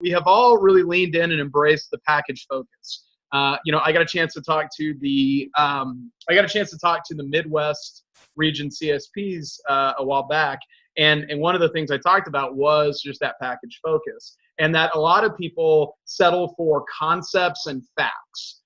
we have all really leaned in and embraced the package focus. I got a chance to talk to the Midwest region CSPs a while back, and one of the things I talked about was just that package focus, and that a lot of people settle for concepts and facts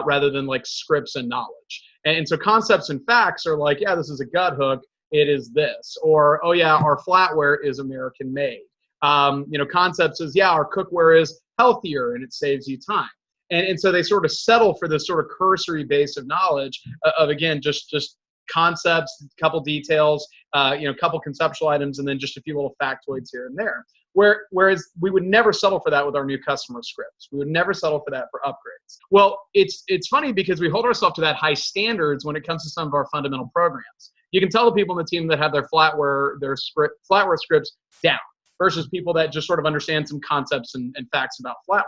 rather than like scripts and knowledge. And so concepts and facts are like, yeah, this is a gut hook, it is this, or oh yeah, our flatware is American made. Concepts is, yeah, our cookware is healthier and it saves you time. And so they sort of settle for this sort of cursory base of knowledge of, again, just concepts, a couple details, a couple conceptual items, and then just a few little factoids here and there. Whereas we would never settle for that with our new customer scripts. We would never settle for that for upgrades. Well, it's funny because we hold ourselves to that high standards when it comes to some of our fundamental programs. You can tell the people in the team that have their flatware scripts down versus people that just sort of understand some concepts and facts about flatware.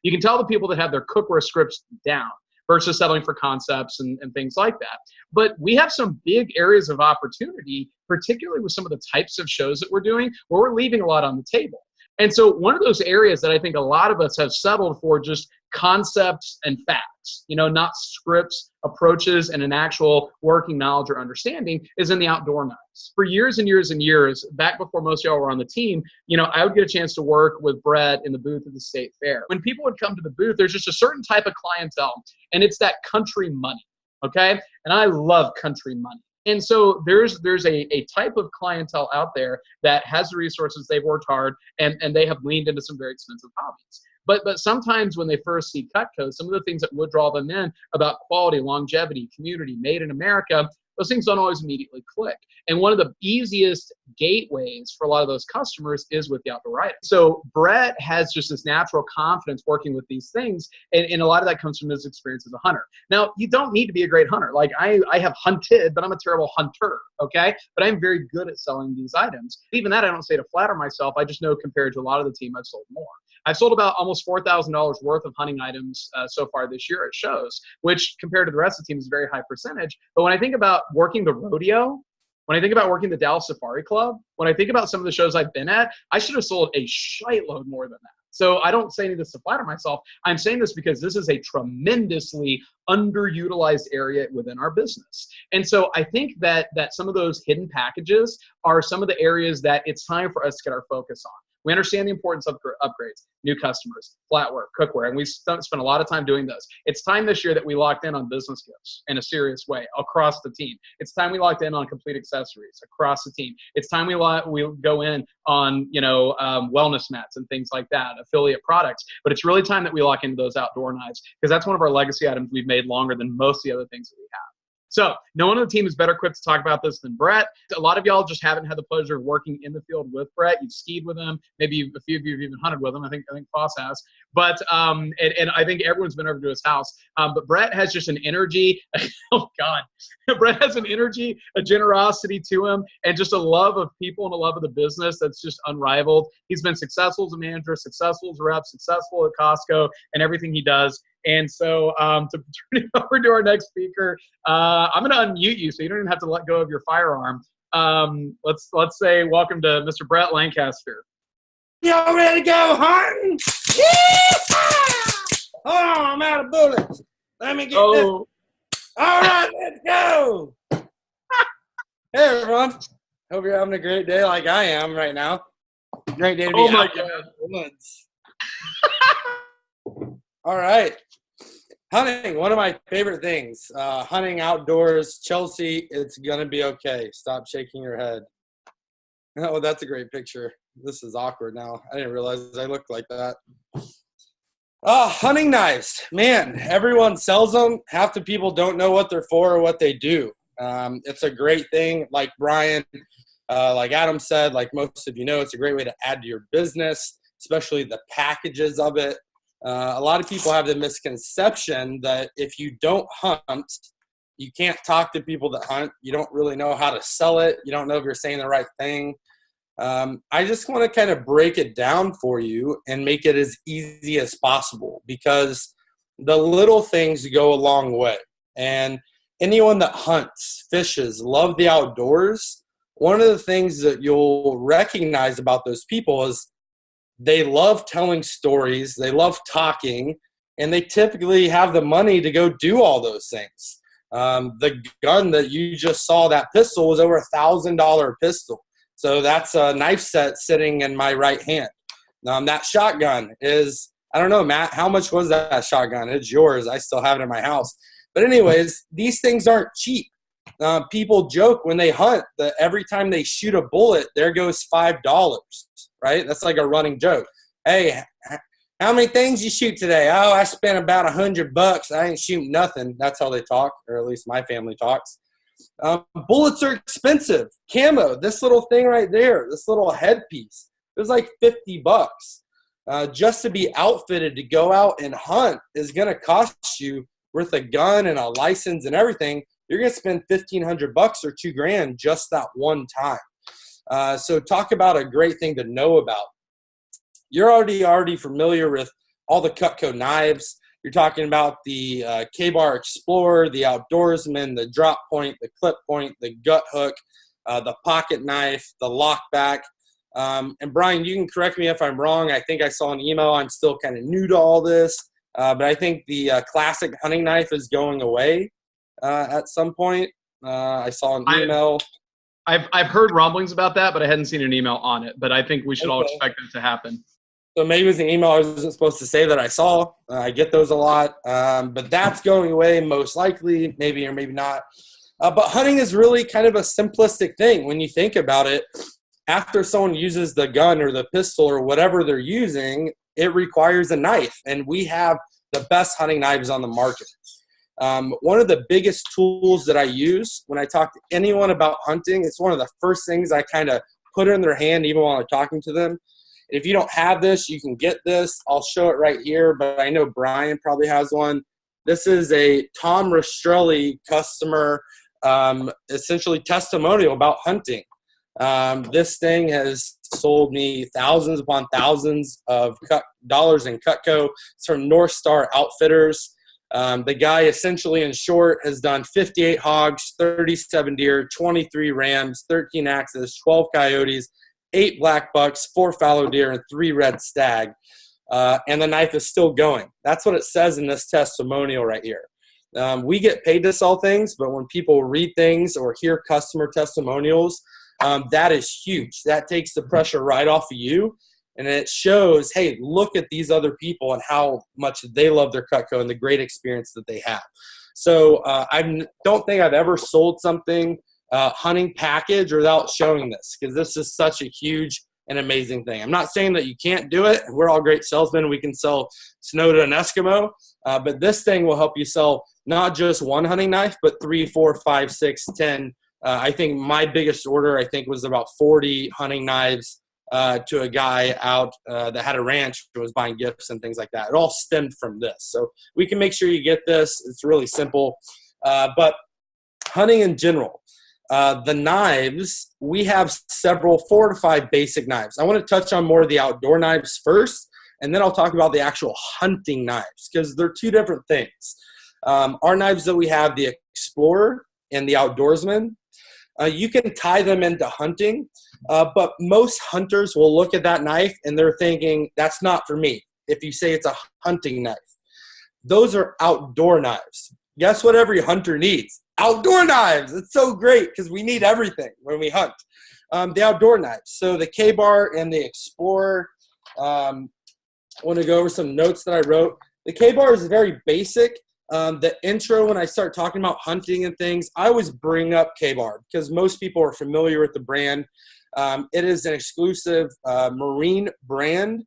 You can tell the people that have their cookware scripts down versus settling for concepts and things like that. But we have some big areas of opportunity, particularly with some of the types of shows that we're doing, where we're leaving a lot on the table. And so one of those areas that I think a lot of us have settled for just concepts and facts, not scripts, approaches, and an actual working knowledge or understanding is in the outdoor knives. For years and years and years, back before most of y'all were on the team, I would get a chance to work with Brett in the booth at the state fair. When people would come to the booth, there's just a certain type of clientele, and it's that country money, okay? And I love country money. And so there's a type of clientele out there that has the resources, they've worked hard, and they have leaned into some very expensive hobbies. But sometimes when they first see Cutco, some of the things that would draw them in about quality, longevity, community, made in America, those things don't always immediately click. And one of the easiest gateways for a lot of those customers is with the outdoor items. So Brett has just this natural confidence working with these things, and a lot of that comes from his experience as a hunter. Now, you don't need to be a great hunter. Like I have hunted, but I'm a terrible hunter, okay? But I'm very good at selling these items. Even that I don't say to flatter myself. I just know compared to a lot of the team, I've sold more. I've sold about almost $4,000 worth of hunting items so far this year at shows, which compared to the rest of the team is a very high percentage. But when I think about working the rodeo, when I think about working the Dallas Safari Club, when I think about some of the shows I've been at, I should have sold a shitload more than that. So I don't say this to flatter myself. I'm saying this because this is a tremendously underutilized area within our business. And so I think that some of those hidden packages are some of the areas that it's time for us to get our focus on. We understand the importance of upgrades, new customers, flatware, cookware, and we spent a lot of time doing this. It's time this year that we locked in on business gifts in a serious way across the team. It's time we locked in on complete accessories across the team. It's time we go in on wellness mats and things like that, affiliate products. But it's really time that we lock into those outdoor knives because that's one of our legacy items we've made longer than most of the other things that we have. So no one on the team is better equipped to talk about this than Brett. A lot of y'all just haven't had the pleasure of working in the field with Brett. You've skied with him. Maybe a few of you have even hunted with him. I think Foss has. But and I think everyone's been over to his house. But Brett has just an energy. Oh God, Brett has an energy, a generosity to him, and just a love of people and a love of the business that's just unrivaled. He's been successful as a manager, successful as a rep, successful at Costco, and everything he does. And so to turn it over to our next speaker, I'm going to unmute you so you don't even have to let go of your firearm. Let's say welcome to Mr. Brett Lancaster. Y'all ready to go hunting? Yeah! Hold on, I'm out of bullets. Let me get this. All right, let's go. Hey, everyone. Hope you're having a great day like I am right now. Great day to be out my in God. the woods. All right. Hunting, one of my favorite things. Hunting outdoors. Chelsea, it's going to be okay. Stop shaking your head. Oh, that's a great picture. This is awkward now. I didn't realize I looked like that. Hunting knives. Man, everyone sells them. Half the people don't know what they're for or what they do. It's a great thing. Like Brian, like Adam said, like most of you know, it's a great way to add to your business, especially the packages of it. A lot of people have the misconception that if you don't hunt, you can't talk to people that hunt. You don't really know how to sell it. You don't know if you're saying the right thing. I just want to kind of break it down for you and make it as easy as possible because the little things go a long way. And anyone that hunts, fishes, love the outdoors, one of the things that you'll recognize about those people is they love telling stories, they love talking, and they typically have the money to go do all those things. The gun that you just saw, that pistol, was over $1,000 pistol. So that's a knife set sitting in my right hand. That shotgun is, I don't know, Matt, how much was that shotgun? It's yours. I still have it in my house. But anyways, these things aren't cheap. People joke when they hunt that every time they shoot a bullet, there goes $5, right? That's like a running joke. Hey, how many things you shoot today? Oh, I spent about $100. I ain't shooting nothing. That's how they talk, or at least my family talks. Bullets are expensive. Camo, this little thing right there, this little headpiece, it was like $50. Just to be outfitted to go out and hunt is going to cost you, with a gun and a license and everything, you're going to spend $1,500 or $2,000 just that one time. So talk about a great thing to know about. You're already familiar with all the Cutco knives. You're talking about the K-Bar Explorer, the Outdoorsman, the drop point, the clip point, the gut hook, the pocket knife, the lockback. And Brian, you can correct me if I'm wrong. I think I saw an email. I'm still kind of new to all this. But I think the classic hunting knife is going away at some point. I saw an email. I've heard rumblings about that, but I hadn't seen an email on it. But I think we should all expect it to happen. So maybe it was an email I wasn't supposed to say that I saw. I get those a lot. But that's going away most likely, maybe or maybe not. But hunting is really kind of a simplistic thing when you think about it. After someone uses the gun or the pistol or whatever they're using, it requires a knife. And we have the best hunting knives on the market. One of the biggest tools that I use when I talk to anyone about hunting, it's one of the first things I kind of put in their hand even while I'm talking to them. If you don't have this, you can get this. I'll show it right here, but I know Brian probably has one. This is a Tom Rastrelli customer, essentially testimonial about hunting. This thing has sold me thousands upon thousands of dollars in Cutco. It's from North Star Outfitters. The guy essentially, in short, has done 58 hogs, 37 deer, 23 rams, 13 axes, 12 coyotes, 8 black bucks, 4 fallow deer, and 3 red stag. And the knife is still going. That's what it says in this testimonial right here. We get paid to sell things, but when people read things or hear customer testimonials, that is huge. That takes the pressure right off of you. And it shows, hey, look at these other people and how much they love their Cutco and the great experience that they have. So I don't think I've ever sold something hunting package without showing this, because this is such a huge and amazing thing. I'm not saying that you can't do it. We're all great salesmen. We can sell snow to an Eskimo. But this thing will help you sell not just one hunting knife, but 3, 4, 5, 6, 10. I think my biggest order, I think, was about 40 hunting knives to a guy out that had a ranch and was buying gifts and things like that. It all stemmed from this. So we can make sure you get this. It's really simple. But hunting in general, the knives, we have several 4 to 5 basic knives. I want to touch on more of the outdoor knives first, and then I'll talk about the actual hunting knives, because they're 2 different things. Our knives that we have, the Explorer and the Outdoorsman, you can tie them into hunting, but most hunters will look at that knife and they're thinking, that's not for me. If you say it's a hunting knife, those are outdoor knives. Guess what every hunter needs? Outdoor knives. It's so great because we need everything when we hunt. The outdoor knives. So the K-Bar and the Explorer, I want to go over some notes that I wrote. The K-Bar is very basic. The intro, when I start talking about hunting and things, I always bring up K-Bar because most people are familiar with the brand. It is an exclusive Marine brand.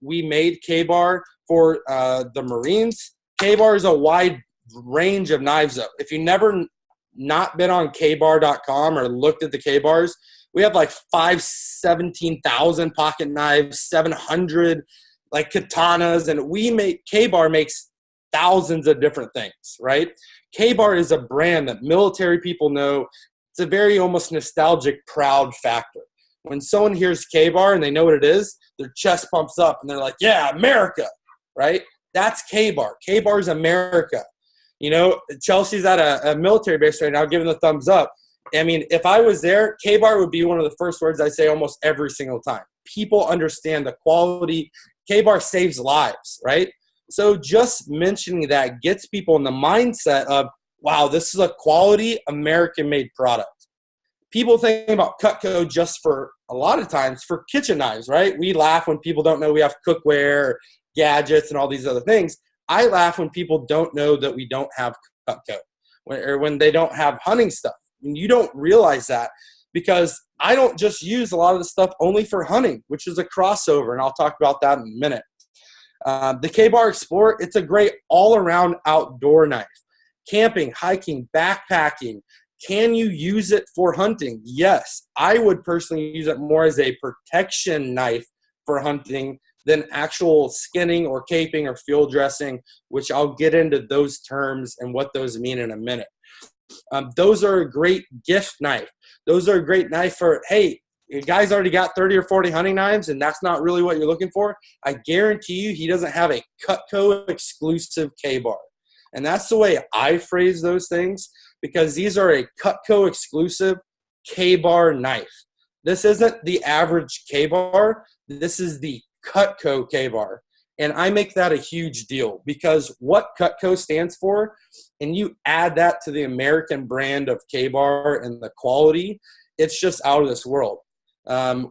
We made K-Bar for the Marines. K-Bar is a wide range of knives, though. If you never not been on kbar.com or looked at the K-Bars, we have like 17,000 pocket knives, 700 like katanas, and K-Bar makes thousands of different things, right? K-Bar is a brand that military people know. It's a very almost nostalgic, proud factor. When someone hears K-Bar and they know what it is, their chest pumps up and they're like, yeah, America, right? That's K-Bar. K-Bar is America. You know, Chelsea's at a military base right now giving the thumbs up. I mean, if I was there, K-Bar would be one of the first words I say almost every single time. people understand the quality. K-Bar saves lives, right? So just mentioning that gets people in the mindset of, wow, this is a quality American-made product. People think about Cutco just for, a lot of times, for kitchen knives, right? We laugh when people don't know we have cookware, gadgets, and all these other things. I laugh when people don't know that we don't have Cutco, or when they don't have hunting stuff. And you don't realize that, because I don't just use a lot of the stuff only for hunting, which is a crossover, and I'll talk about that in a minute. The K-Bar Explorer, it's a great all-around outdoor knife. Camping, hiking, backpacking. Can you use it for hunting? Yes. I would personally use it more as a protection knife for hunting than actual skinning or caping or field dressing, which I'll get into those terms and what those mean in a minute. Those are a great gift knife. Those are a great knife for, hey, your guy's already got 30 or 40 hunting knives and that's not really what you're looking for. I guarantee you he doesn't have a Cutco exclusive K-Bar. And that's the way I phrase those things, because these are a Cutco exclusive K-Bar knife. This isn't the average K-Bar. This is the Cutco K-Bar. And I make that a huge deal, because what Cutco stands for, and you add that to the American brand of K-Bar and the quality, it's just out of this world.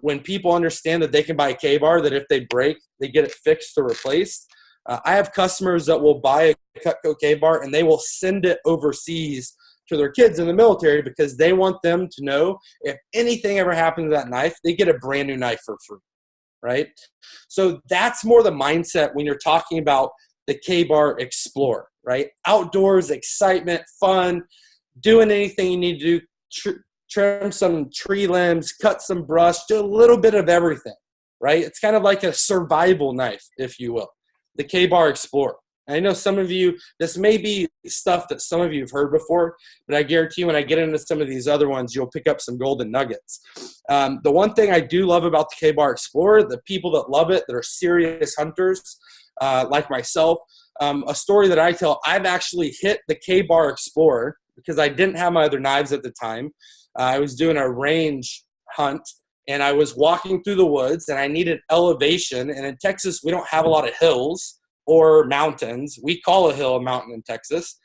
When people understand that they can buy a K-Bar, that if they break, they get it fixed or replaced. I have customers that will buy a Cutco K-Bar and they will send it overseas to their kids in the military, because they want them to know if anything ever happened to that knife, they get a brand new knife for free, right? So that's more the mindset when you're talking about the K-Bar Explorer, right? Outdoors, excitement, fun, doing anything you need to do, trim some tree limbs, cut some brush, do a little bit of everything, right? It's kind of like a survival knife, if you will. The K-Bar Explorer. I know some of you, this may be stuff that some of you have heard before, but I guarantee you when I get into some of these other ones, you'll pick up some golden nuggets. The one thing I do love about the K-Bar Explorer, the people that love it, that are serious hunters like myself, a story that I tell, I've actually hit the K-Bar Explorer because I didn't have my other knives at the time. I was doing a range hunt, and I was walking through the woods, and I needed elevation. And in Texas, we don't have a lot of hills or mountains. We call a hill a mountain in Texas.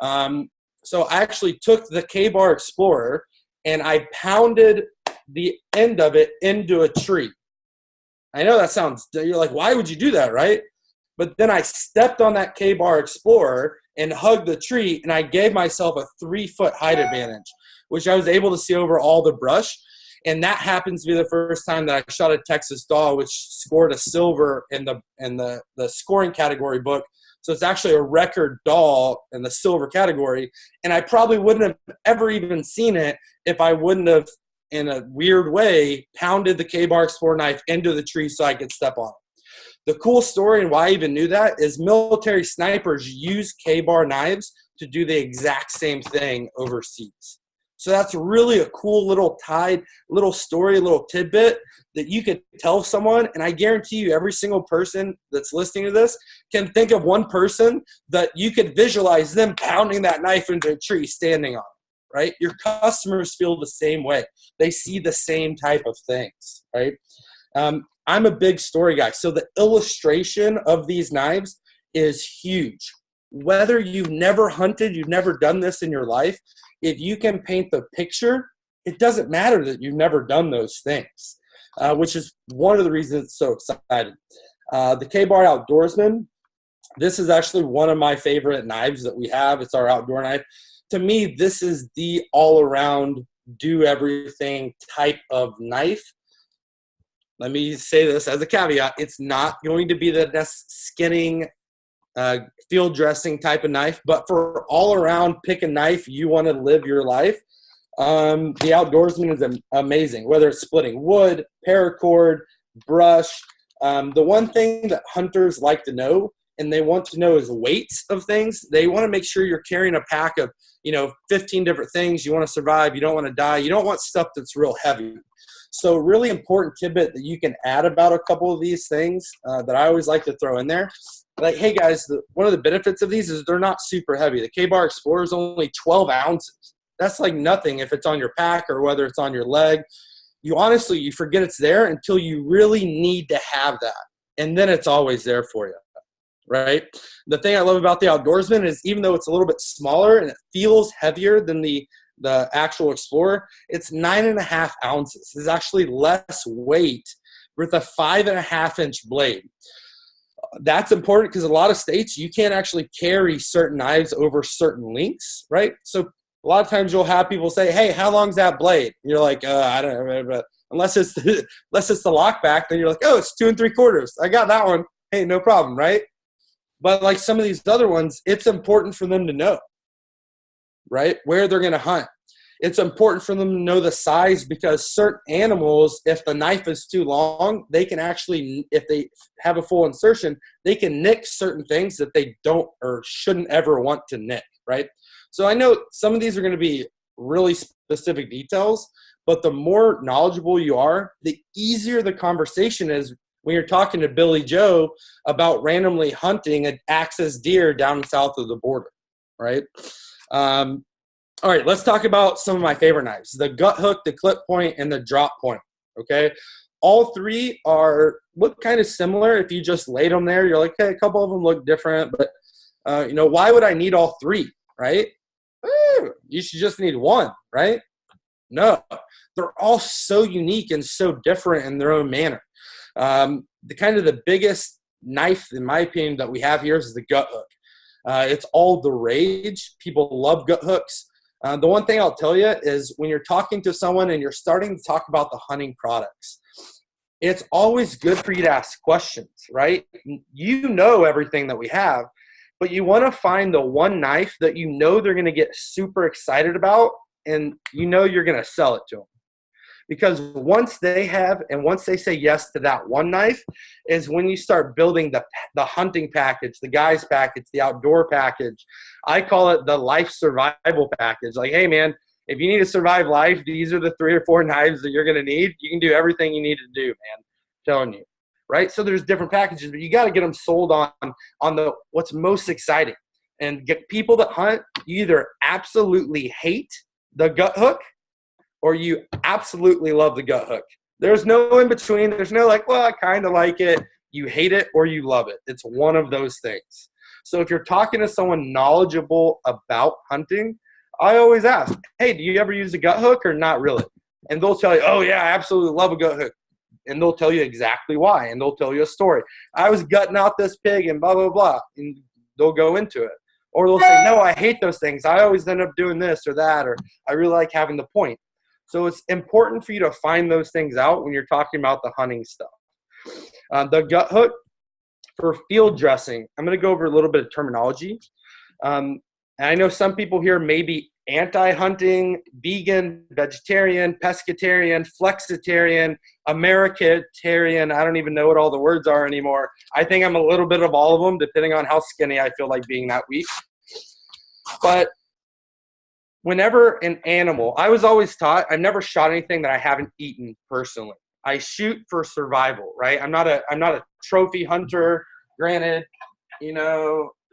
So I actually took the K-Bar Explorer, and I pounded the end of it into a tree. I know that sounds, you're like, why would you do that, right? But then I stepped on that K-Bar Explorer and hugged the tree, and I gave myself a 3-foot height advantage, which I was able to see over all the brush. And that happens to be the first time that I shot a Texas doll, which scored a silver in the scoring category book. So it's actually a record doll in the silver category. And I probably wouldn't have ever even seen it if I wouldn't have, in a weird way, pounded the K-Bar Explorer knife into the tree so I could step on it. The cool story, and why I even knew that, is military snipers use K-Bar knives to do the exact same thing overseas. So that's really a cool little little story, little tidbit that you could tell someone. And I guarantee you every single person that's listening to this can think of one person that you could visualize them pounding that knife into a tree standing on it, right? Your customers feel the same way. They see the same type of things, right? I'm a big story guy. So the illustration of these knives is huge. Whether you've never hunted, you've never done this in your life, if you can paint the picture, it doesn't matter that you've never done those things, which is one of the reasons it's so exciting. The K-Bar Outdoorsman, this is actually one of my favorite knives that we have. It's our outdoor knife. To me, this is the all-around, do-everything type of knife. Let me say this as a caveat. It's not going to be the skinning, field dressing type of knife, but for all around pick a knife you want to live your life, the Outdoorsman is amazing. Whether it's splitting wood, paracord, brush, the one thing that hunters like to know, and they want to know, is weights of things. They want to make sure you're carrying a pack of 15 different things. You want to survive, you don't want to die, you don't want stuff that's real heavy. So really important tidbit that you can add about a couple of these things that I always like to throw in there. Like, hey guys, one of the benefits of these is they're not super heavy. The K-Bar Explorer is only 12 ounces. That's like nothing if it's on your pack or whether it's on your leg. you forget it's there until you really need to have that. And then it's always there for you, right? The thing I love about the Outdoorsman is even though it's a little bit smaller and it feels heavier than the actual Explorer, it's 9.5 ounces. It's actually less weight with a 5.5-inch blade. That's important because a lot of states, you can't actually carry certain knives over certain lengths, right? So a lot of times you'll have people say, hey, how long's that blade? And you're like, I don't know, but unless it's the lockback, then you're like, oh, it's 2 3/4. I got that one. Hey, no problem, right? But like some of these other ones, it's important for them to know, right, where they're going to hunt. It's important for them to know the size because certain animals, if the knife is too long, they can actually, if they have a full insertion, they can nick certain things that they don't or shouldn't ever want to nick, right? So I know some of these are going to be really specific details, but the more knowledgeable you are, the easier the conversation is when you're talking to Billy Joe about randomly hunting an axis deer down south of the border, right? All right, let's talk about some of my favorite knives, the gut hook, the clip point, and the drop point, okay? All three look kind of similar. If you just laid them there, you're like, hey, a couple of them look different, but, why would I need all three, right? You should just need one, right? No, they're all so unique and so different in their own manner. The biggest knife, in my opinion, that we have here is the gut hook. It's all the rage. People love gut hooks. The one thing I'll tell you is when you're talking to someone and you're starting to talk about the hunting products, it's always good for you to ask questions, right? You know everything that we have, but you want to find the one knife that you know they're going to get super excited about and you know you're going to sell it to them. Because once they say yes to that one knife is when you start building the hunting package, the guys package, the outdoor package. I call it the life survival package. Like, hey, man, if you need to survive life, these are the 3 or 4 knives that you're going to need. You can do everything you need to do, man. I'm telling you, right? So there's different packages, but you got to get them sold on what's most exciting. And get people that hunt, you either absolutely hate the gut hook or you absolutely love the gut hook. There's no in between. There's no like, well, I kind of like it. You hate it or you love it. It's one of those things. So if you're talking to someone knowledgeable about hunting, I always ask, hey, do you ever use a gut hook or not really? And they'll tell you, oh, yeah, I absolutely love a gut hook. And they'll tell you exactly why. And they'll tell you a story. I was gutting out this pig and blah, blah, blah. And they'll go into it. Or they'll say, no, I hate those things. I always end up doing this or that. Or I really like having the point. So it's important for you to find those things out when you're talking about the hunting stuff. The gut hook for field dressing, I'm going to go over a little bit of terminology. And I know some people here may be anti-hunting, vegan, vegetarian, pescatarian, flexitarian, Americatarian. I don't even know what all the words are anymore. I think I'm a little bit of all of them, depending on how skinny I feel like being that week. But whenever an animal, I was always taught, I've never shot anything that I haven't eaten personally. I shoot for survival, right? I'm not a trophy hunter. Granted,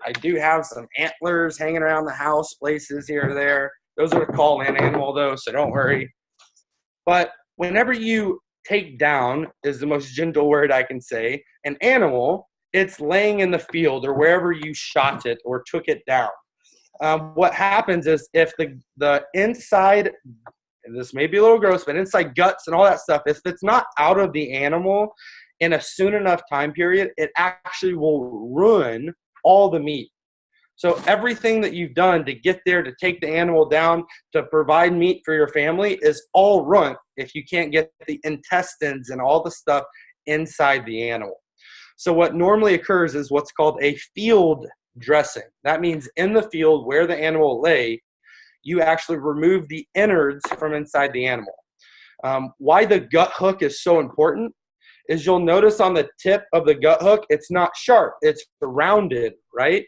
I do have some antlers hanging around the house, places here or there. Those are a call-in animal, though, so don't worry. But whenever you take down, is the most gentle word I can say, an animal, it's laying in the field or wherever you shot it or took it down. What happens is if the inside, and this may be a little gross, but inside guts and all that stuff, if it's not out of the animal in a soon enough time period, it actually will ruin all the meat. So everything that you've done to get there, to take the animal down, to provide meat for your family is all ruined if you can't get the intestines and all the stuff inside the animal. So what normally occurs is what's called a field dressing. That means in the field where the animal lay, you actually remove the innards from inside the animal. Why the gut hook is so important is you'll notice on the tip of the gut hook, it's not sharp, it's rounded, right?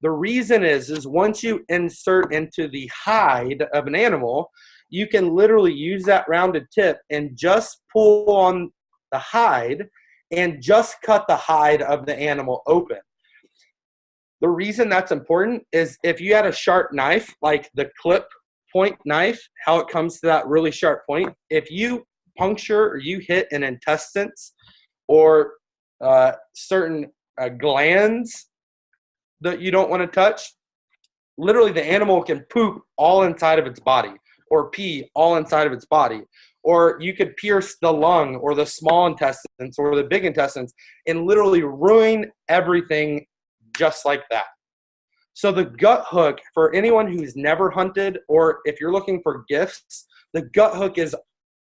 The reason is once you insert into the hide of an animal, you can literally use that rounded tip and just pull on the hide and just cut the hide of the animal open. The reason that's important is if you had a sharp knife, like the clip point knife, how it comes to that really sharp point, if you puncture or you hit an intestines or certain glands that you don't want to touch, literally the animal can poop all inside of its body or pee all inside of its body. Or you could pierce the lung or the small intestines or the big intestines and literally ruin everything just like that. So the gut hook, for anyone who's never hunted, or if you're looking for gifts, the gut hook is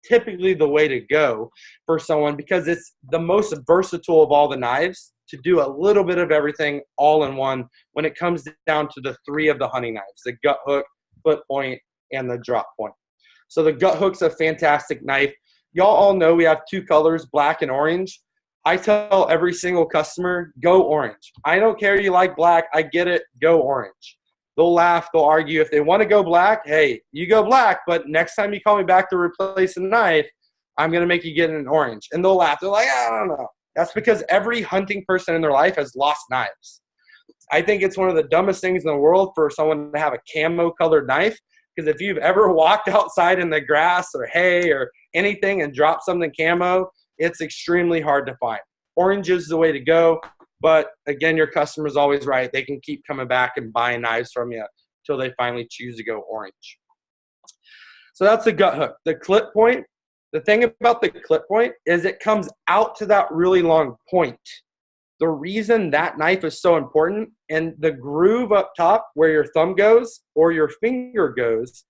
typically the way to go for someone because it's the most versatile of all the knives to do a little bit of everything all in one when it comes down to the three of the hunting knives, the gut hook, foot point, and the drop point. So the gut hook's a fantastic knife. Y'all all know we have two colors, black and orange. I tell every single customer, go orange. I don't care you like black. I get it. Go orange. They'll laugh. They'll argue. If they want to go black, hey, you go black. But next time you call me back to replace a knife, I'm going to make you get an orange. And they'll laugh. They're like, I don't know. That's because every hunting person in their life has lost knives. I think it's one of the dumbest things in the world for someone to have a camo colored knife. Because if you've ever walked outside in the grass or hay or anything and dropped something camo, it's extremely hard to find. Orange is the way to go. But again, your customer's always right. They can keep coming back and buying knives from you until they finally choose to go orange. So that's the gut hook. The clip point, the thing about the clip point is it comes out to that really long point. The reason that knife is so important, and the groove up top where your thumb goes or your finger goes,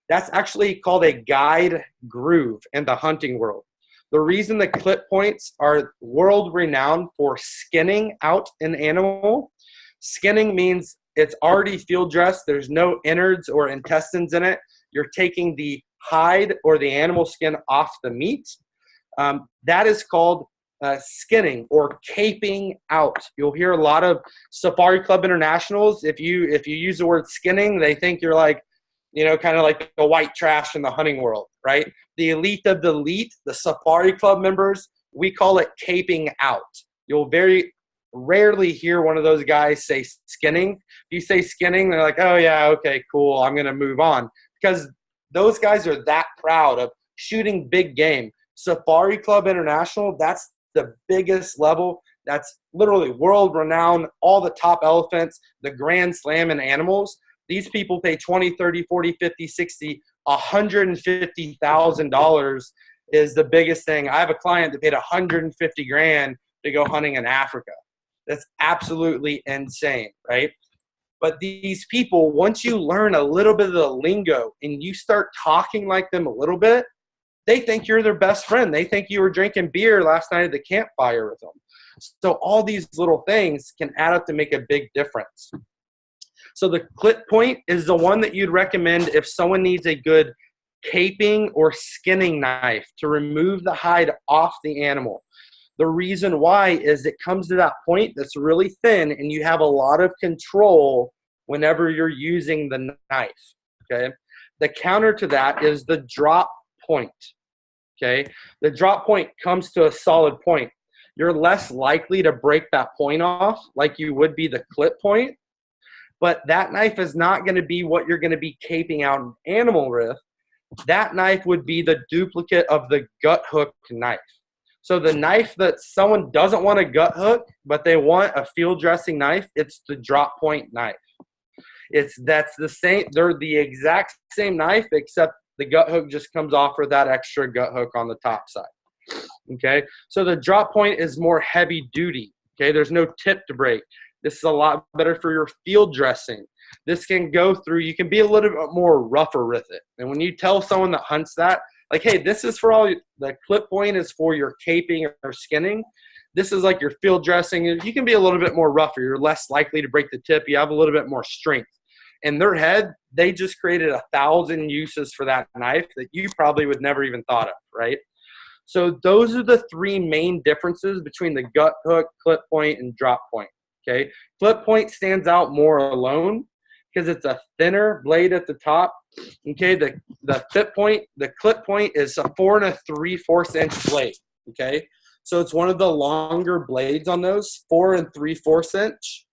that's actually called a guide groove in the hunting world. The reason the clip points are world renowned for skinning out an animal, skinning means it's already field dressed. There's no innards or intestines in it. You're taking the hide or the animal skin off the meat. That is called skinning or caping out. You'll hear a lot of Safari Club Internationals. If you use the word skinning, they think you're like, kind of like the white trash in the hunting world, right? The elite of the elite, the Safari Club members, we call it caping out. You'll very rarely hear one of those guys say skinning. If you say skinning, they're like, oh yeah, okay, cool, I'm going to move on. Because those guys are that proud of shooting big game. Safari Club International, that's the biggest level. That's literally world renowned, all the top elephants, the Grand Slam and animals. These people pay $20, $30, $40, $50, $60, $150,000 is the biggest thing. I have a client that paid $150,000 to go hunting in Africa. That's absolutely insane, right? But these people, once you learn a little bit of the lingo and you start talking like them a little bit, they think you're their best friend. They think you were drinking beer last night at the campfire with them. So all these little things can add up to make a big difference. So the clip point is the one that you'd recommend if someone needs a good caping or skinning knife to remove the hide off the animal. The reason why is it comes to that point that's really thin and you have a lot of control whenever you're using the knife, okay? The counter to that is the drop point, okay? The drop point comes to a solid point. You're less likely to break that point off like you would be the clip point, but that knife is not going to be what you're going to be caping out an animal with. That knife would be the duplicate of the gut hook knife. So the knife that someone doesn't want a gut hook, but they want a field dressing knife, it's the drop point knife. That's the same. They're the exact same knife, except the gut hook just comes off with that extra gut hook on the top side. Okay, so the drop point is more heavy duty. Okay, there's no tip to break. This is a lot better for your field dressing. This can go through, you can be a little bit more rougher with it. And when you tell someone that hunts that, like, hey, this is for all, the clip point is for your caping or skinning. This is like your field dressing. You can be a little bit more rougher. You're less likely to break the tip. You have a little bit more strength. In their head, they just created 1,000 uses for that knife that you probably would never even thought of, right? So those are the three main differences between the gut hook, clip point, and drop point. Okay, clip point stands out more alone because it's a thinner blade at the top. Okay, the clip point is a 4 3/4 inch blade. Okay, so it's one of the longer blades on those, 4 3/4 inch.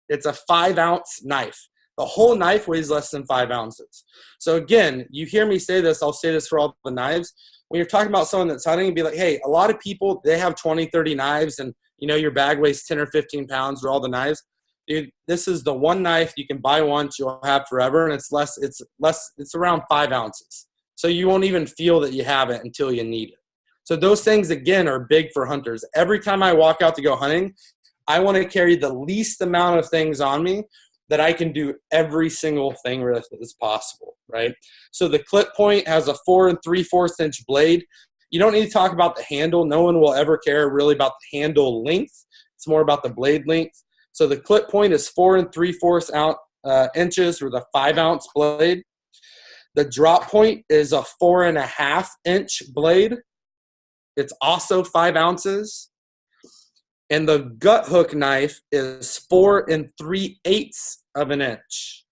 It's a 5-ounce knife. The whole knife weighs less than 5 ounces. So again, you hear me say this, I'll say this for all the knives. when you're talking about someone that's hunting, be like, hey, a lot of people, they have 20, 30 knives, and your bag weighs 10 or 15 pounds for all the knives. Dude, this is the one knife you can buy once, you'll have forever, and it's around 5 ounces. So you won't even feel that you have it until you need it. So those things, again, are big for hunters. Every time I walk out to go hunting, I want to carry the least amount of things on me that I can do every single thing with as possible, right? So the clip point has a 4 3/4 inch blade. You don't need to talk about the handle. No one will ever care really about the handle length. It's more about the blade length. So the clip point is 4 3/4 inches with a 5 ounce blade. The drop point is a 4.5 inch blade. It's also 5 ounces. And the gut hook knife is 4 3/8 of an inch.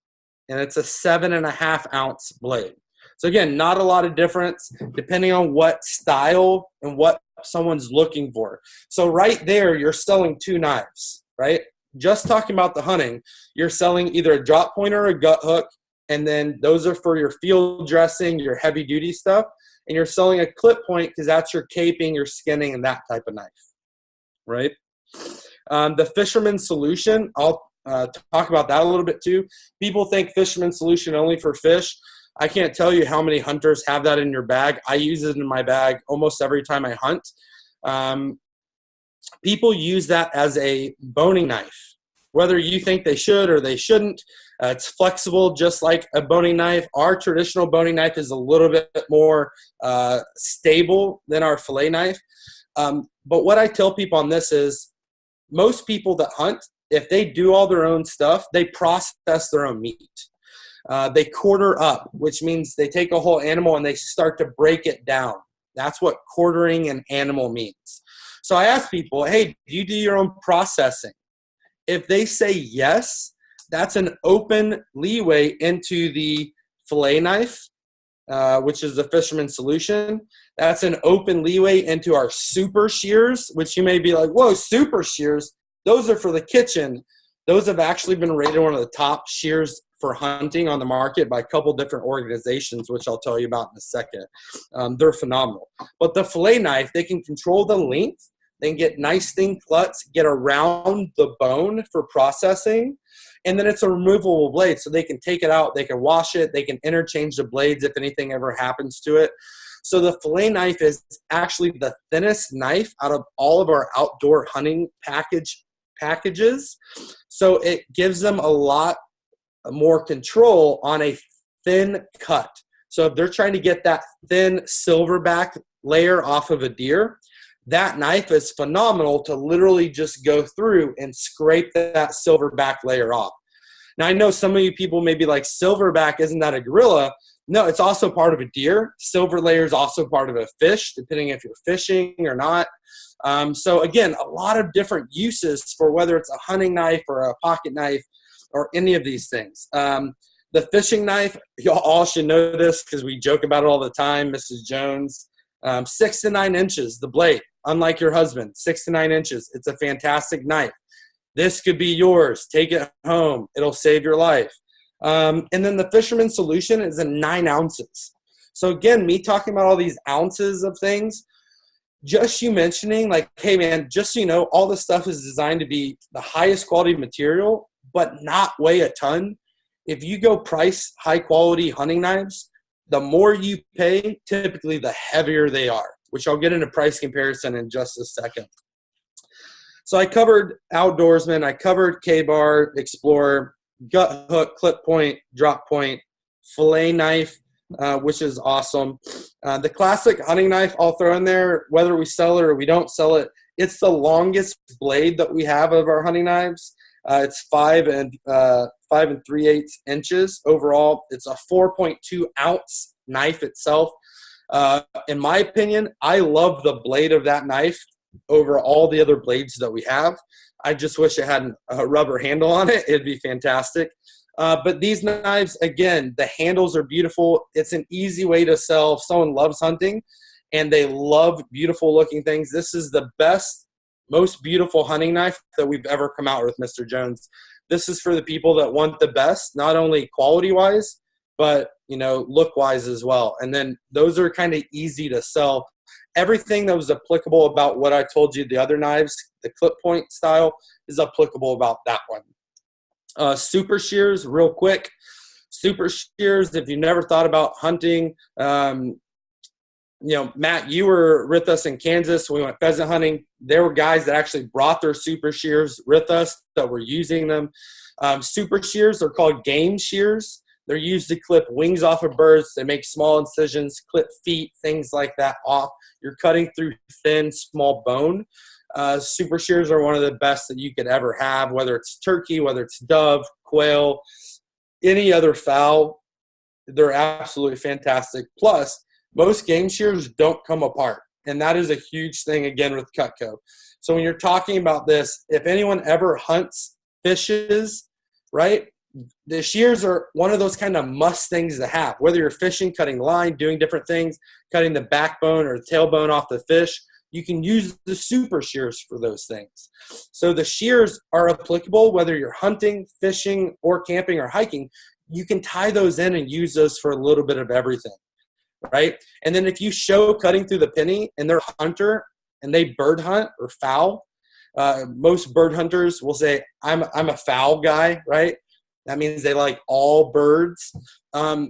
And it's a 7.5 ounce blade. So again, not a lot of difference depending on what style and what someone's looking for. So right there, you're selling 2 knives, right? Just talking about the hunting, you're selling either a drop point or a gut hook. And then those are for your field dressing, your heavy duty stuff. And you're selling a clip point because that's your caping, your skinning, and that type of knife, right? The Fisherman's Solution, I'll talk about that a little bit too. People think Fisherman's Solution only for fish. I can't tell you how many hunters have that in your bag. I use it in my bag almost every time I hunt. People use that as a boning knife, whether you think they should or they shouldn't. It's flexible just like a boning knife. Our traditional boning knife is a little bit more stable than our fillet knife. But what I tell people on this is most people that hunt, if they do all their own stuff, they process their own meat. They quarter up, which means they take a whole animal and they start to break it down. That's what quartering an animal means. So I ask people, hey, do you do your own processing? If they say yes, that's an open leeway into the fillet knife, which is the Fisherman's Solution. That's an open leeway into our super shears, which you may be like, whoa, super shears? Those are for the kitchen. Those have actually been rated one of the top shears for hunting on the market by a couple different organizations, which I'll tell you about in a second. They're phenomenal. But the fillet knife, they can control the length. They can get nice thin cuts, get around the bone for processing. And then it's a removable blade, so they can take it out, they can wash it, they can interchange the blades if anything ever happens to it. So the fillet knife is actually the thinnest knife out of all of our outdoor hunting packages. So it gives them a lot more control on a thin cut. So if they're trying to get that thin silverback layer off of a deer, that knife is phenomenal to literally just go through and scrape that silverback layer off. Now, I know some of you people may be like, silverback, isn't that a gorilla? No, it's also part of a deer. Silver layer is also part of a fish, depending if you're fishing or not. So again, a lot of different uses for whether it's a hunting knife or a pocket knife or any of these things. The fishing knife, y'all all should know this because we joke about it all the time, Mrs. Jones. 6 to 9 inches, the blade. Unlike your husband, 6 to 9 inches. It's a fantastic knife. This could be yours. Take it home. It'll save your life. And then the Fisherman's Solution is in 9 ounces. So again, me talking about all these ounces of things, just you mentioning like, hey man, just so you know, all this stuff is designed to be the highest quality material, but not weigh a ton. If you go price high quality hunting knives, the more you pay, typically the heavier they are, which I'll get into price comparison in just a second. So I covered outdoorsman, I covered K-bar, explorer, gut hook, clip point, drop point, fillet knife, which is awesome. The classic hunting knife I'll throw in there, whether we sell it or we don't sell it, it's the longest blade that we have of our hunting knives. It's 5 3/8 inches overall. It's a 4.2 ounce knife itself. In my opinion, I love the blade of that knife over all the other blades that we have. I just wish it had a rubber handle on it. It'd be fantastic. But these knives, again, the handles are beautiful. It's an easy way to sell. If someone loves hunting and they love beautiful looking things, this is the best, most beautiful hunting knife that we've ever come out with, Mr. Jones. This is for the people that want the best, not only quality-wise, but, look wise as well. And then those are kind of easy to sell. Everything that was applicable about what I told you, the other knives, the clip point style, is applicable about that one. Super shears, real quick. Super shears, if you never thought about hunting, Matt, you were with us in Kansas. We went pheasant hunting. There were guys that actually brought their super shears with us that were using them. Super shears are called game shears. They're used to clip wings off of birds. They make small incisions, clip feet, things like that off. You're cutting through thin, small bone. Super shears are one of the best that you could ever have, whether it's turkey, whether it's dove, quail, any other fowl. They're absolutely fantastic. Plus, most game shears don't come apart, and that is a huge thing, again, with Cutco. So when you're talking about this, if anyone ever hunts, fishes, right, the shears are one of those kind of must things to have. Whether you're fishing, cutting line, doing different things, cutting the backbone or the tailbone off the fish, you can use the super shears for those things. So the shears are applicable whether you're hunting, fishing, or camping or hiking. You can tie those in and use those for a little bit of everything, right? And then if you show cutting through the penny and they're a hunter and they bird hunt or fowl, most bird hunters will say, I'm a fowl guy, right? That means they like all birds.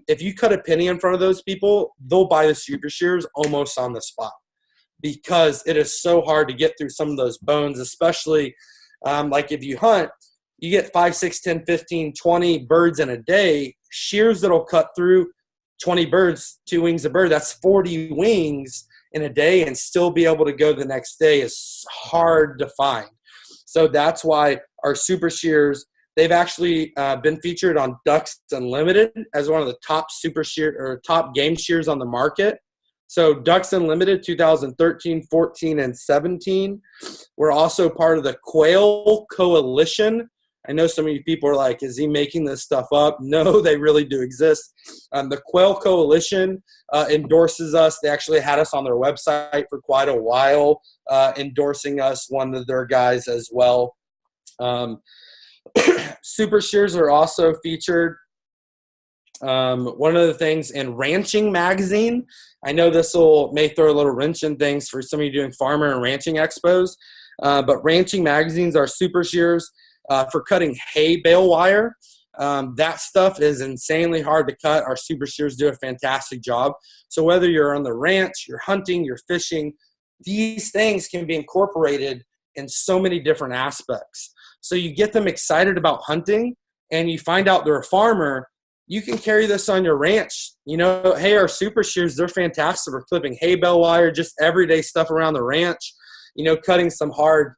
If you cut a penny in front of those people, they'll buy the super shears almost on the spot, because it is so hard to get through some of those bones, especially like if you hunt, you get 5, 6, 10, 15, 20 birds in a day. Shears that'll cut through 20 birds, 2 wings a bird, that's 40 wings in a day, and still be able to go the next day is hard to find. So that's why our super shears, they've actually been featured on Ducks Unlimited as one of the top super shear or top game shears on the market. So Ducks Unlimited 2013, 14, and 17. We're also part of the Quail Coalition. I know some of you people are like, is he making this stuff up? No, they really do exist. The Quail Coalition endorses us. They actually had us on their website for quite a while, endorsing us, one of their guys as well. Super shears are also featured. One of the things in Ranching Magazine, I know this may throw a little wrench in things for some of you doing farmer and ranching expos, but Ranching Magazines are super shears for cutting hay bale wire. That stuff is insanely hard to cut. Our super shears do a fantastic job. So whether you're on the ranch, you're hunting, you're fishing, these things can be incorporated in so many different aspects. So you get them excited about hunting, and you find out they're a farmer. You can carry this on your ranch. Hey, our super shears, they're fantastic for clipping hay bale wire, just everyday stuff around the ranch, cutting some hard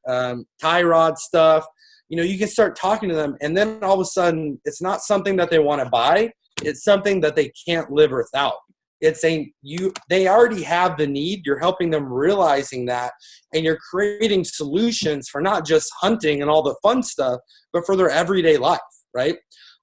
tie rod stuff. You can start talking to them, and then all of a sudden, it's not something that they want to buy. It's something that they can't live without. They already have the need. You're helping them realizing that, and you're creating solutions for not just hunting and all the fun stuff, but for their everyday life, right?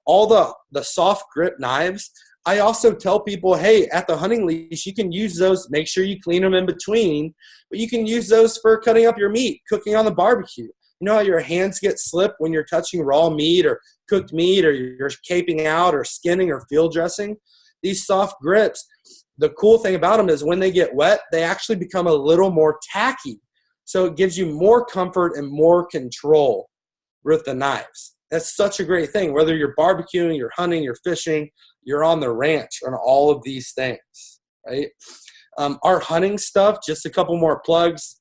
All the soft grip knives, I also tell people, hey, at the hunting leash, you can use those. Make sure you clean them in between, but you can use those for cutting up your meat, cooking on the barbecue. You know how your hands get slipped when you're touching raw meat or cooked meat, or you're caping out or skinning or field dressing? These soft grips, the cool thing about them is when they get wet, they actually become a little more tacky. So it gives you more comfort and more control with the knives. That's such a great thing. Whether you're barbecuing, you're hunting, you're fishing, you're on the ranch, on all of these things, right? Our hunting stuff, just a couple more plugs.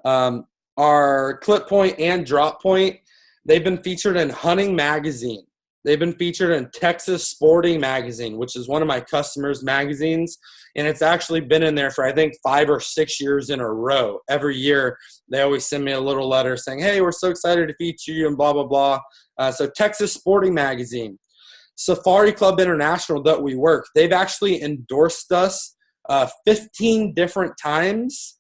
Our clip point and drop point, they've been featured in Hunting Magazine. They've been featured in Texas Sporting Magazine, which is one of my customers' magazines. And it's actually been in there for, I think, 5 or 6 years in a row. Every year, they always send me a little letter saying, hey, we're so excited to feature you and blah, blah, blah. So Texas Sporting Magazine. Safari Club International that we work, they've actually endorsed us 15 different times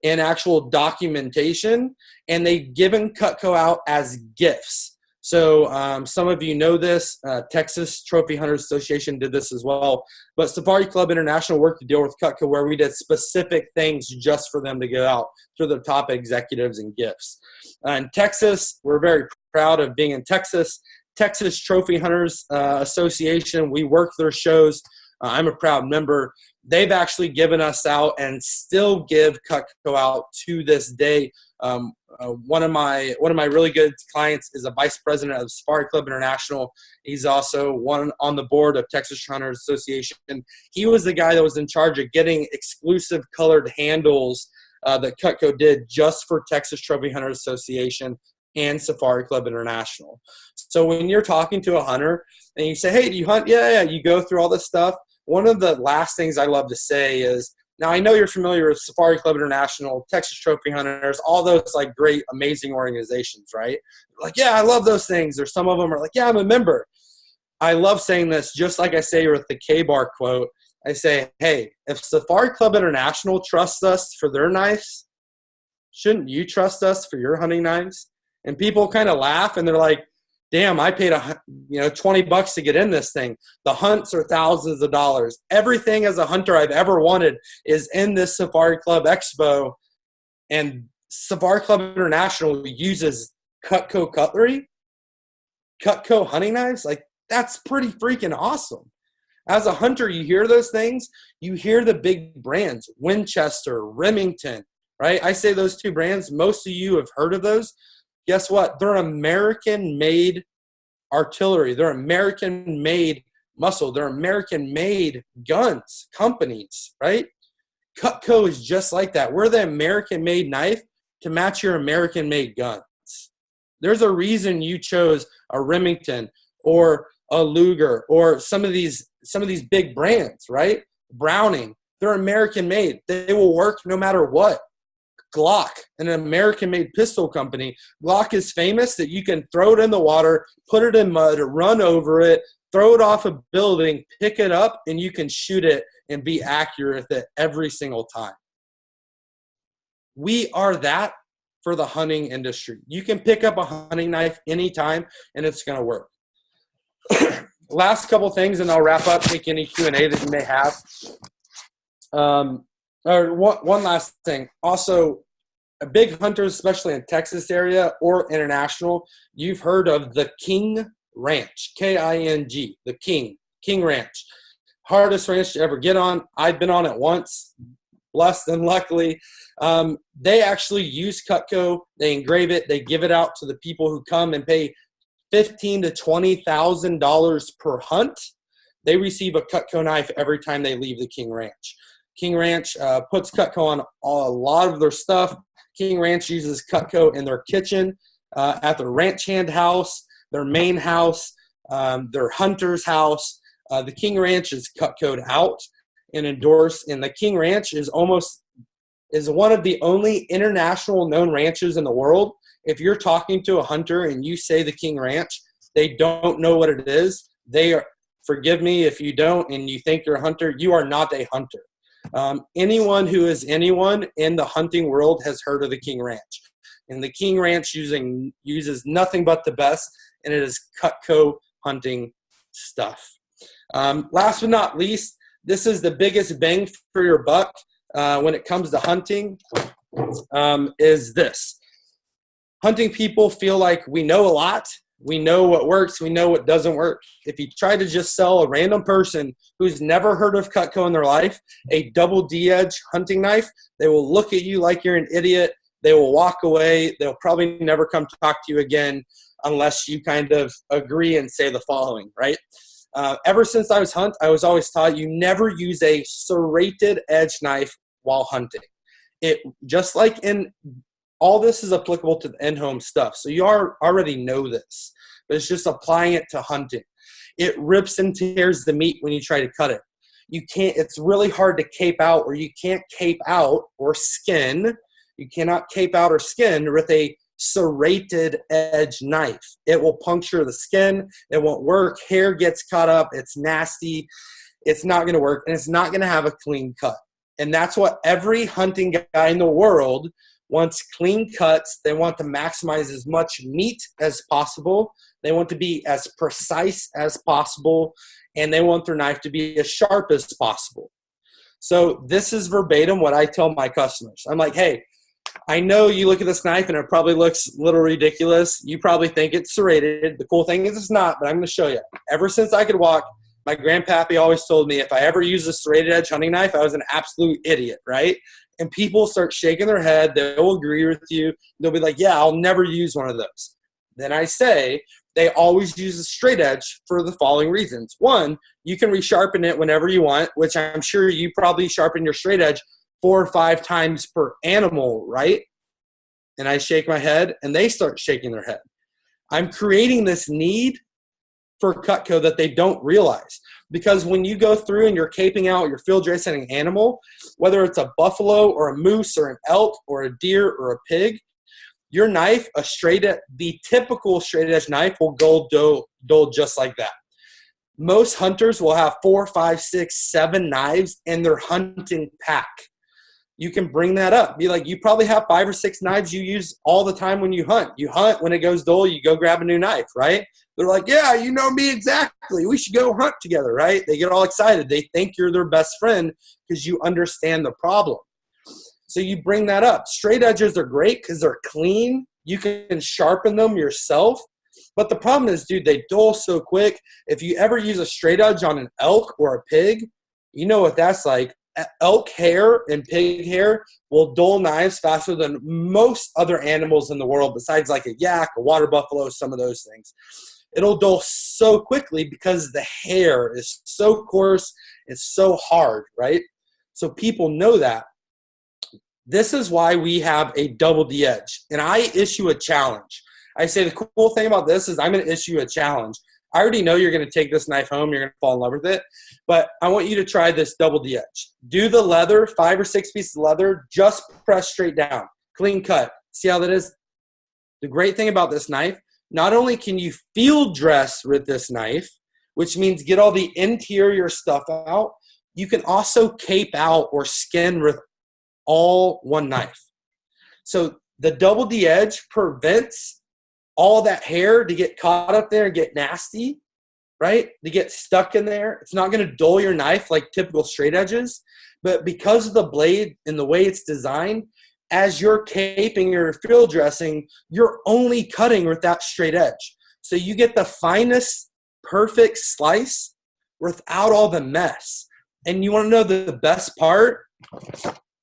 in actual documentation, and they've given Cutco out as gifts. So some of you know this. Texas Trophy Hunters Association did this as well. But Safari Club International worked to deal with Cutco where we did specific things just for them to go out to the top executives and gifts. In Texas, we're very proud of being in Texas. Texas Trophy Hunters Association. We work their shows. I'm a proud member. They've actually given us out and still give Cutco out to this day. One of my really good clients is a vice president of Safari Club International. He's also one on the board of Texas Hunters Association. He was the guy that was in charge of getting exclusive colored handles that Cutco did just for Texas Trophy Hunters Association and Safari Club International. So when you're talking to a hunter and you say, hey, do you hunt? Yeah, you go through all this stuff. One of the last things I love to say is, now I know you're familiar with Safari Club International, Texas Trophy Hunters, all those like great, amazing organizations, right? Like, yeah, I love those things. Or some of them are like, yeah, I'm a member. I love saying this, just like I say with the K-Bar quote. I say, hey, if Safari Club International trusts us for their knives, shouldn't you trust us for your hunting knives? And people kind of laugh and they're like, damn, I paid $20 to get in this thing. The hunts are thousands of dollars. Everything as a hunter I've ever wanted is in this Safari Club Expo. And Safari Club International uses Cutco cutlery, Cutco hunting knives. Like, that's pretty freaking awesome. As a hunter, you hear those things. You hear the big brands, Winchester, Remington, right? I say those two brands. Most of you have heard of those. Guess what? They're American-made artillery. They're American-made muscle. They're American-made guns companies, right? Cutco is just like that. We're the American-made knife to match your American-made guns. There's a reason you chose a Remington or a Luger or some of these big brands, right? Browning. They're American-made. They will work no matter what. Glock, an American-made pistol company. Glock is famous that you can throw it in the water, put it in mud, run over it, throw it off a building, pick it up, and you can shoot it and be accurate with it every single time. We are that for the hunting industry. You can pick up a hunting knife anytime, and it's going to work. Last couple things, and I'll wrap up, take any Q&A that you may have. Or one last thing. Also, a big hunters, especially in Texas area or international, you've heard of the King Ranch, K-I-N-G, the King Ranch. Hardest ranch to ever get on. I've been on it once, blessed and luckily. They actually use Cutco. They engrave it. They give it out to the people who come and pay $15,000 to $20,000 per hunt. They receive a Cutco knife every time they leave the King Ranch. King Ranch puts Cutco on a lot of their stuff. King Ranch uses Cutco in their kitchen, at their ranch hand house, their main house, their hunter's house. The King Ranch is Cutco'd out and endorsed, and the King Ranch is one of the only international known ranches in the world. If you're talking to a hunter and you say the King Ranch, they don't know what it is. They are, forgive me if you don't and you think you're a hunter, you are not a hunter. Anyone who is anyone in the hunting world has heard of the King Ranch. And the King Ranch uses nothing but the best, and it is Cutco hunting stuff. Last but not least, this is the biggest bang for your buck when it comes to hunting, is this. Hunting people feel like we know a lot. We know what works. We know what doesn't work. If you try to just sell a random person who's never heard of Cutco in their life a double D-edge hunting knife, they will look at you like you're an idiot. They will walk away. They'll probably never come talk to you again unless you kind of agree and say the following, right? Ever since I was I was always taught you never use a serrated edge knife while hunting. It just like in all this is applicable to the in-home stuff. So you already know this, but it's just applying it to hunting. It rips and tears the meat when you try to cut it. You can't, it's really hard to cape out, or you can't cape out or skin. You cannot cape out or skin with a serrated edge knife. It will puncture the skin. It won't work. Hair gets caught up. It's nasty. It's not going to work, and it's not going to have a clean cut. And that's what every hunting guy in the world wants: clean cuts. They want to maximize as much meat as possible. They want to be as precise as possible, and they want their knife to be as sharp as possible. So this is verbatim what I tell my customers. I'm like, hey, I know you look at this knife and it probably looks a little ridiculous. You probably think it's serrated. The cool thing is it's not, but I'm going to show you. Ever since I could walk, my grandpappy always told me if I ever used a serrated edge hunting knife, I was an absolute idiot, right? And people start shaking their head. They'll agree with you. They'll be like, yeah, I'll never use one of those. Then I say they always use a straight edge for the following reasons. One, you can resharpen it whenever you want, which I'm sure you probably sharpen your straight edge 4 or 5 times per animal, right? And I shake my head and they start shaking their head. I'm creating this need for Cutco that they don't realize. Because when you go through and you're caping out, you're field dressing an animal, whether it's a buffalo or a moose or an elk or a deer or a pig, your knife, the typical straight edge knife will go dull just like that. Most hunters will have 4, 5, 6, 7 knives in their hunting pack. You can bring that up. Be like, you probably have 5 or 6 knives you use all the time when you hunt. You hunt, when it goes dull, you go grab a new knife, right? They're like, yeah, you know me exactly. We should go hunt together, right? They get all excited. They think you're their best friend because you understand the problem. So you bring that up. Straight edges are great because they're clean. You can sharpen them yourself. But the problem is, dude, they dull so quick. If you ever use a straight edge on an elk or a pig, you know what that's like. Elk hair and pig hair will dull knives faster than most other animals in the world, besides like a yak, a water buffalo, some of those things. It'll dull so quickly because the hair is so coarse, it's so hard, right? So people know that. This is why we have a double D edge, and I issue a challenge. I say the cool thing about this is I'm going to issue a challenge. I already know you're going to take this knife home. You're going to fall in love with it. But I want you to try this double D edge. Do the leather, 5 or 6 pieces of leather, just press straight down. Clean cut. See how that is? The great thing about this knife, not only can you field dress with this knife, which means get all the interior stuff out, you can also cape out or skin with all one knife. So the double D edge prevents all that hair to get caught up there and get nasty, right? To get stuck in there. It's not going to dull your knife like typical straight edges, but because of the blade and the way it's designed, as you're caping or field dressing, you're only cutting with that straight edge. So you get the finest, perfect slice without all the mess. And you want to know the best part?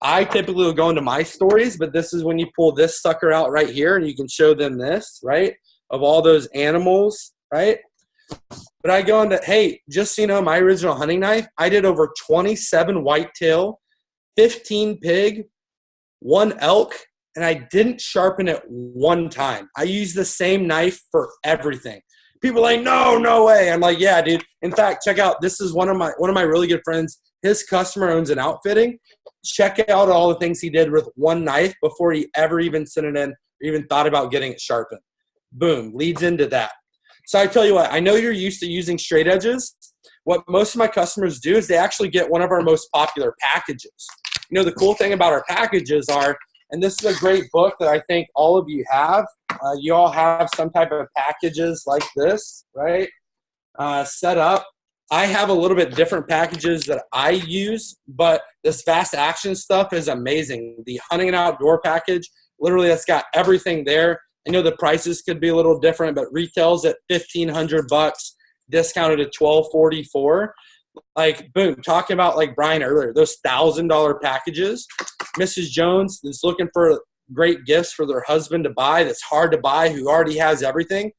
I typically will go into my stories, but this is when you pull this sucker out right here and you can show them this, right, of all those animals, right? But I go into, hey, just so you know, my original hunting knife, I did over 27 whitetail, 15 pig, 1 elk, and I didn't sharpen it one time. I used the same knife for everything. People are like, no way. I'm like, yeah, dude. In fact, check out, this is one of my really good friends. His customer owns an outfitting. Check out all the things he did with one knife before he ever even sent it in or even thought about getting it sharpened. Boom, leads into that. So I tell you what, I know you're used to using straight edges. What most of my customers do is they actually get one of our most popular packages. You know, the cool thing about our packages are, and this is a great book that I think all of you have. You all have some type of packages like this, right? Set up. I have a little bit different packages that I use, but this fast action stuff is amazing. The hunting and outdoor package, literally it's got everything there. I know the prices could be a little different, but retails at $1,500, discounted at $1,244. Like, boom, talking about like Brian earlier, those $1,000 packages. Mrs. Jones is looking for great gifts for their husband to buy that's hard to buy, who already has everything.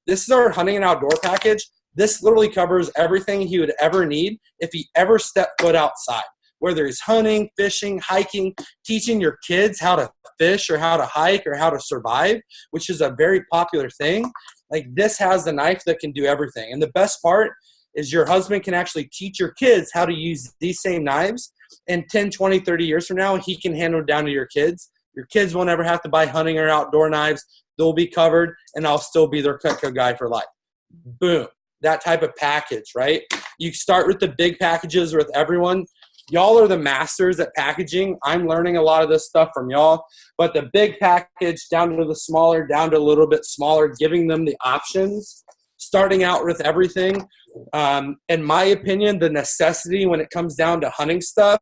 This is our hunting and outdoor package. This literally covers everything he would ever need if he ever stepped foot outside, whether he's hunting, fishing, hiking, teaching your kids how to fish or how to hike or how to survive, which is a very popular thing. Like, this has the knife that can do everything. And the best part is your husband can actually teach your kids how to use these same knives. And 10, 20, 30 years from now, he can hand them down to your kids. Your kids won't ever have to buy hunting or outdoor knives. They'll be covered, and I'll still be their Cutco guy for life. Boom. That type of package, right? You start with the big packages with everyone. Y'all are the masters at packaging. I'm learning a lot of this stuff from y'all. But the big package down to the smaller, down to a little bit smaller, giving them the options, starting out with everything. In my opinion, the necessity when it comes down to hunting stuff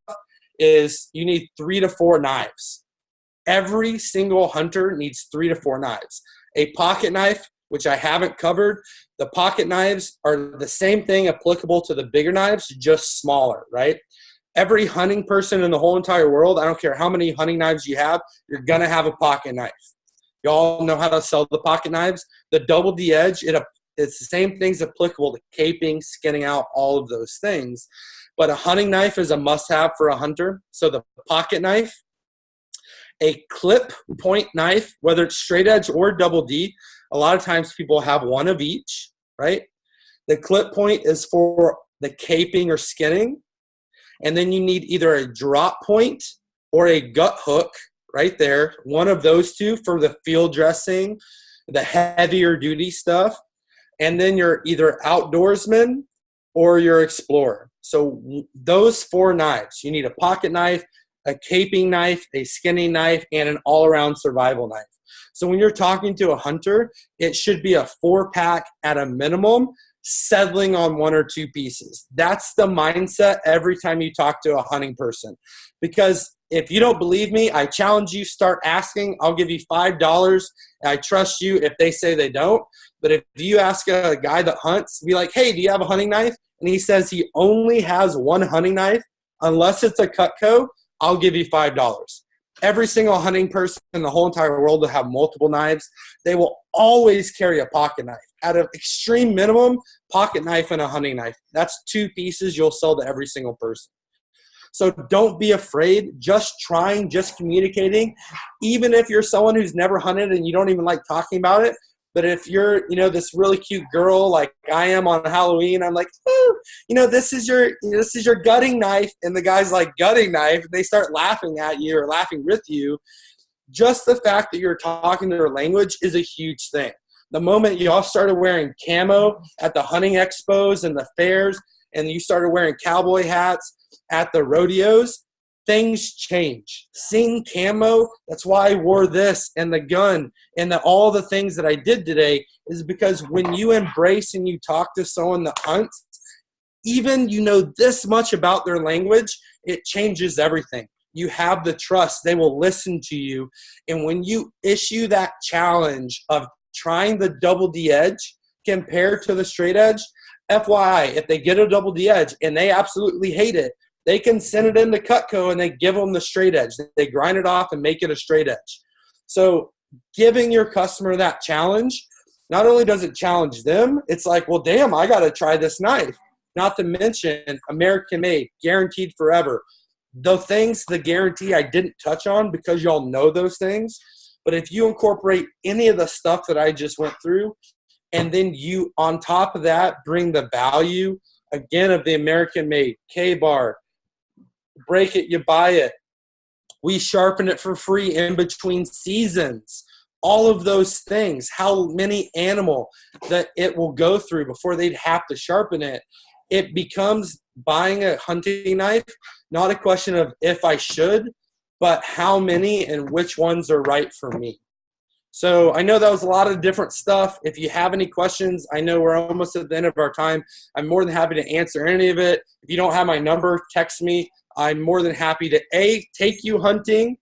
is you need 3 to 4 knives. Every single hunter needs 3 to 4 knives. A pocket knife, which I haven't covered, the pocket knives are the same thing applicable to the bigger knives, just smaller, right? Every hunting person in the whole entire world, I don't care how many hunting knives you have, you're going to have a pocket knife. Y'all know how to sell the pocket knives. The double D edge, it's the same things applicable to caping, skinning out, all of those things. But a hunting knife is a must-have for a hunter. So the pocket knife, a clip point knife, whether it's straight edge or double D, a lot of times people have one of each, right? The clip point is for the caping or skinning. And then you need either a drop point or a gut hook right there. One of those two for the field dressing, the heavier duty stuff. And then you're either outdoorsman or you're explorer. So those 4 knives, you need a pocket knife, a caping knife, a skinning knife, and an all-around survival knife. So when you're talking to a hunter, it should be a 4-pack at a minimum, settling on 1 or 2 pieces. That's the mindset every time you talk to a hunting person. Because if you don't believe me, I challenge you, start asking. I'll give you $5. I trust you if they say they don't. But if you ask a guy that hunts, be like, hey, do you have a hunting knife? And he says he only has 1 hunting knife, unless it's a Cutco, I'll give you $5. Every single hunting person in the whole entire world will have multiple knives. They will always carry a pocket knife. At an extreme minimum, pocket knife and a hunting knife. That's 2 pieces you'll sell to every single person. So don't be afraid. Just trying, just communicating. Even if you're someone who's never hunted and you don't even like talking about it, but if you're, this really cute girl like I am on Halloween, I'm like, oh, this is your gutting knife, and the guy's like, gutting knife, and they start laughing at you or laughing with you. Just the fact that you're talking their language is a huge thing. The moment y'all started wearing camo at the hunting expos and the fairs, and you started wearing cowboy hats at the rodeos, things change. Seeing camo, that's why I wore this and the gun and all the things that I did today, is because when you embrace and you talk to someone that hunts, even this much about their language, it changes everything. You have the trust. They will listen to you. And when you issue that challenge of trying the double D edge compared to the straight edge, FYI, if they get a double D edge and they absolutely hate it, they can send it into Cutco and they give them the straight edge. They grind it off and make it a straight edge. So giving your customer that challenge, not only does it challenge them, it's like, well, damn, I got to try this knife. Not to mention American made, guaranteed forever. The guarantee I didn't touch on because y'all know those things. But if you incorporate any of the stuff that I just went through, and then you, on top of that, bring the value, again, of the American made, K-bar, break it, you buy it. We sharpen it for free in between seasons. All of those things, how many animal that it will go through before they'd have to sharpen it. It becomes buying a hunting knife, not a question of if I should, but how many and which ones are right for me. So I know that was a lot of different stuff. If you have any questions, I know we're almost at the end of our time. I'm more than happy to answer any of it. If you don't have my number, text me. I'm more than happy to, take you hunting.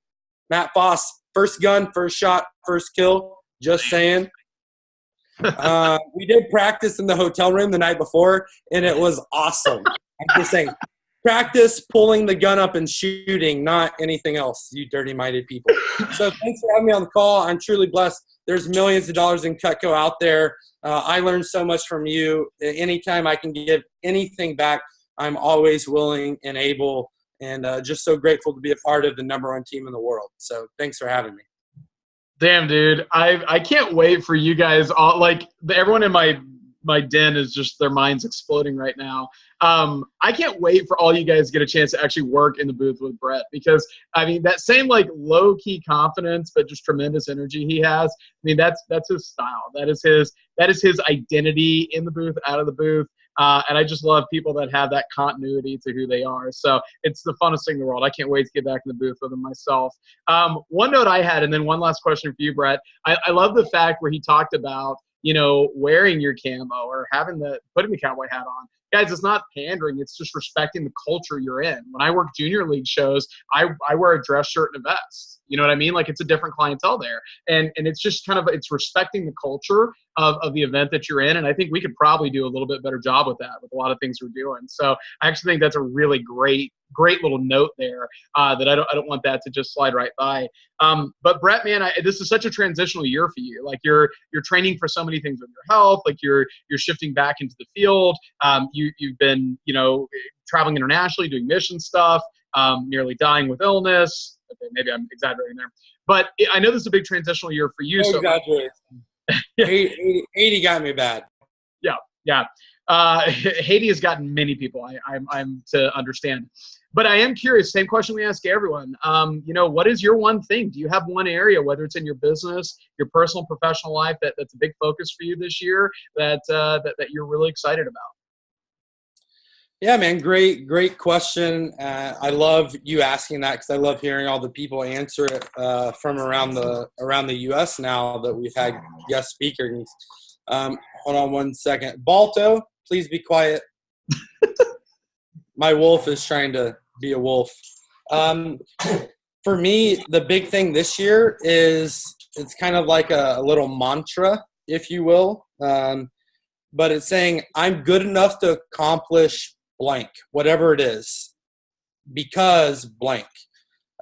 Matt Foss, first gun, first shot, first kill. Just saying. We did practice in the hotel room the night before, and it was awesome. I'm just saying, practice pulling the gun up and shooting, not anything else, you dirty-minded people. So thanks for having me on the call. I'm truly blessed. There's millions of dollars in Cutco out there. I learned so much from you. Anytime I can give anything back, I'm always willing and able, and just so grateful to be a part of the #1 team in the world. So thanks for having me. Damn, dude. I can't wait for you guys all, like everyone in my den is just, their minds exploding right now. I can't wait for all you guys to get a chance to actually work in the booth with Brett, because I mean, that same like low key confidence, but just tremendous energy he has. I mean, that's his style. That is his identity in the booth, out of the booth. And I just love people that have that continuity to who they are. So it's the funnest thing in the world. I can't wait to get back in the booth with him myself. One note I had, and then one last question for you, Brett. I love the fact where he talked about wearing your camo or putting the cowboy hat on. Guys, it's not pandering. It's just respecting the culture you're in. When I work junior league shows, I wear a dress shirt and a vest. You know what I mean? Like, it's a different clientele there. And it's just it's respecting the culture of the event that you're in. And I think we could probably do a little bit better job with that with a lot of things we're doing. So I actually think that's a really great little note there that I don't want that to just slide right by. But Brett, man, this is such a transitional year for you. Like, you're training for so many things with your health. Like, you're shifting back into the field. You've been, traveling internationally, doing mission stuff, nearly dying with illness. Okay, maybe I'm exaggerating there. But I know this is a big transitional year for you. No so exaggeration. Yeah. 80 got me bad. Yeah. Haiti has gotten many people, I'm to understand. But I am curious, same question we ask everyone. What is your one thing? Do you have one area, whether it's in your business, your personal, professional life, that's a big focus for you this year that you're really excited about? Yeah, man, great question. I love you asking that because I love hearing all the people answer it from around the U.S. now that we've had guest speakers. Hold on one second. Balto, please be quiet. My wolf is trying to be a wolf. For me, the big thing this year is it's kind of like a little mantra, if you will. But it's saying I'm good enough to accomplish blank, whatever it is, because blank.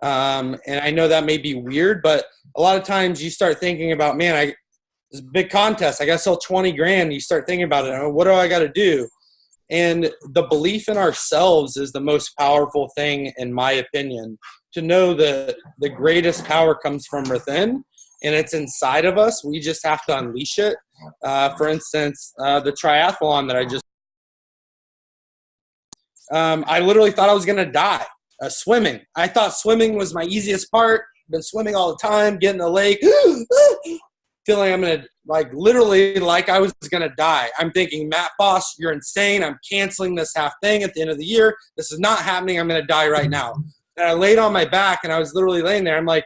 And I know that may be weird, but a lot of times you start thinking about, man, this big contest, I got to sell 20 grand. You start thinking about it. What do I got to do? And the belief in ourselves is the most powerful thing, in my opinion, to know that the greatest power comes from within and it's inside of us. We just have to unleash it. For instance, the triathlon that I literally thought I was going to die. Swimming. I thought swimming was my easiest part. Been swimming all the time, get in the lake, feeling I'm going to, literally like I was going to die. I'm thinking, Matt Foss, you're insane. I'm canceling this half thing at the end of the year. This is not happening. I'm going to die right now. And I laid on my back, and I was literally laying there. I'm like,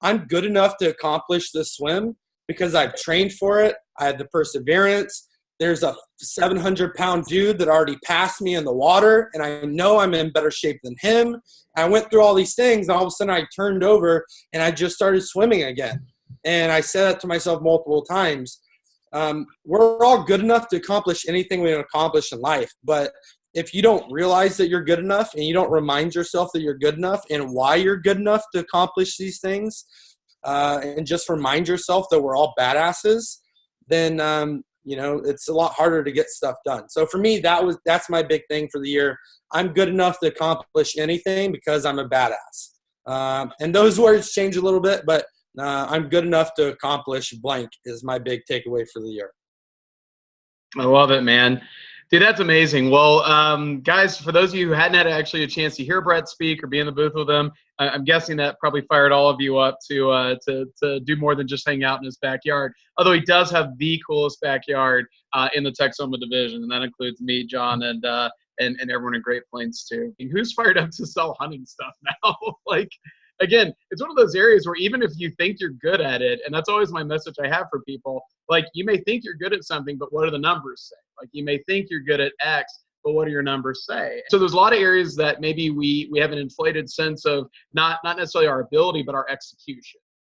I'm good enough to accomplish this swim because I've trained for it. I had the perseverance. There's a 700-pound dude that already passed me in the water, and I know I'm in better shape than him. I went through all these things, and all of a sudden I turned over, and I just started swimming again. And I said that to myself multiple times. We're all good enough to accomplish anything we want to accomplish in life. But if you don't realize that you're good enough and you don't remind yourself that you're good enough and why you're good enough to accomplish these things, and just remind yourself that we're all badasses, then, it's a lot harder to get stuff done. So for me, that's my big thing for the year. I'm good enough to accomplish anything because I'm a badass. And those words change a little bit, but I'm good enough to accomplish blank is my big takeaway for the year. I love it, man. Dude, that's amazing. Well, guys, for those of you who hadn't had actually a chance to hear Brett speak or be in the booth with him, I'm guessing that probably fired all of you up to do more than just hang out in his backyard. Although he does have the coolest backyard in the Texoma division, and that includes me, John, and everyone in Great Plains too. Who's fired up to sell hunting stuff now? Again, it's one of those areas where even if you think you're good at it, and that's always my message I have for people, you may think you're good at something, but what do the numbers say? You may think you're good at X, but what do your numbers say? So there's a lot of areas that maybe we have an inflated sense of not necessarily our ability, but our execution.